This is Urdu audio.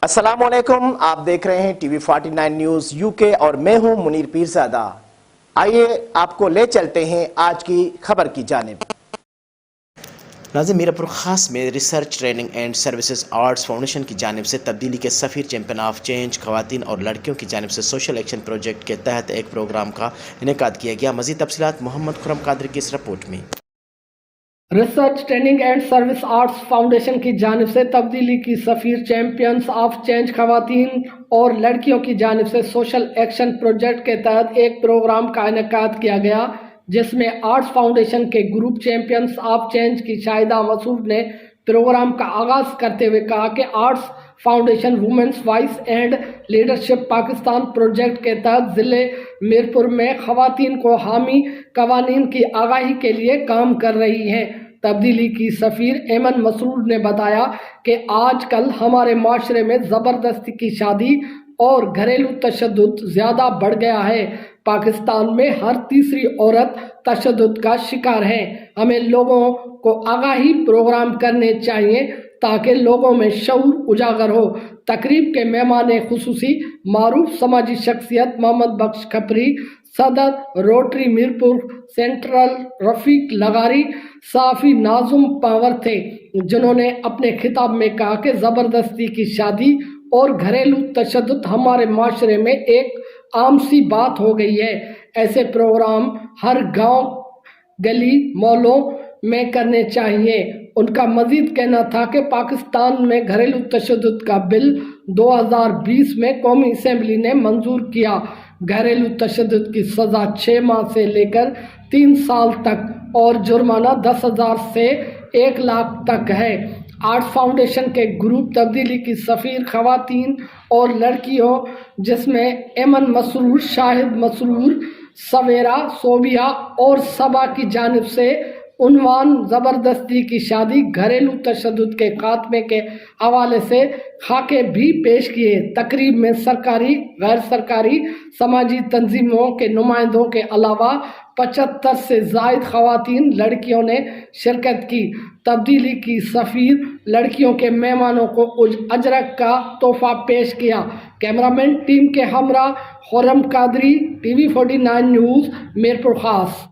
السلام علیکم، آپ دیکھ رہے ہیں ٹی وی 49 نیوز یو کے اور میں ہوں منیر پیرزادہ۔ آئیے آپ کو لے چلتے ہیں آج کی خبر کی جانب۔ ناظرین، میرپور خاص میں research training and services arts foundation کی جانب سے تبدیلی کے سفیر چیمپئن آف چینج خواتین اور لڑکیوں کی جانب سے سوشل ایکشن پروجیکٹ کے تحت ایک پروگرام کا انعقاد کیا گیا۔ مزید تفصیلات محمد خرم قادری کی اس رپورٹ میں۔ Research training and service arts foundation کی جانب سے تبدیلی کی سفیر چیمپئنز آف چینج خواتین اور لڑکیوں کی جانب سے سوشل ایکشن پروجیکٹ کے تحت ایک پروگرام کا انعقاد کیا گیا، جس میں آرٹس فاؤنڈیشن کے گروپ چیمپئنز آف چینج کی شاہدہ مسعود نے پروگرام کا آغاز کرتے ہوئے کہا کہ arts foundation women's voice and leadership Pakistan project کے تحت ضلع میرپور میں خواتین کو حامی قوانین کی آگاہی کے لیے کام کر رہی ہے۔ تبدیلی کی سفیر ایمن مسرور نے بتایا کہ آج کل ہمارے معاشرے میں زبردستی کی شادی اور گھریلو تشدد زیادہ بڑھ گیا ہے۔ پاکستان میں ہر تیسری عورت تشدد کا شکار ہے۔ ہمیں لوگوں کو آگاہی پروگرام کرنے چاہیے تاکہ لوگوں میں شعور اجاگر ہو۔ تقریب کے مہمان خصوصی معروف سماجی شخصیت محمد بخش کھپری، صدر روٹری میرپور سینٹرل رفیق لغاری، صحافی ناظم پاور تھے، جنہوں نے اپنے خطاب میں کہا کہ زبردستی کی شادی اور گھریلو تشدد ہمارے معاشرے میں ایک عام سی بات ہو گئی ہے۔ ایسے پروگرام ہر گاؤں، گلی، محلوں میں کرنے چاہیے۔ ان کا مزید کہنا تھا کہ پاکستان میں گھریلو تشدد کا بل 2020 میں قومی اسمبلی نے منظور کیا۔ گھریلو تشدد کی سزا 6 ماہ سے لے کر 3 سال تک اور جرمانہ 10,000 سے 1 لاکھ تک ہے۔ آرٹس فاؤنڈیشن کے گروپ تبدیلی کی سفیر خواتین اور لڑکیوں، جس میں ایمن مسرور، شاہد مسرور، سویرا، صوبیہ اور صبا کی جانب سے عنوان زبردستی کی شادی گھریلو تشدد کے خاتمے کے حوالے سے خاکے بھی پیش کیے۔ تقریب میں سرکاری، غیر سرکاری سماجی تنظیموں کے نمائندوں کے علاوہ 75 سے زائد خواتین لڑکیوں نے شرکت کی۔ تبدیلی کی سفیر لڑکیوں کے مہمانوں کو اجرک کا تحفہ پیش کیا۔ کیمرامین ٹیم کے ہمراہ Khurram Qadri, T V 49 news, Mirpur خاص۔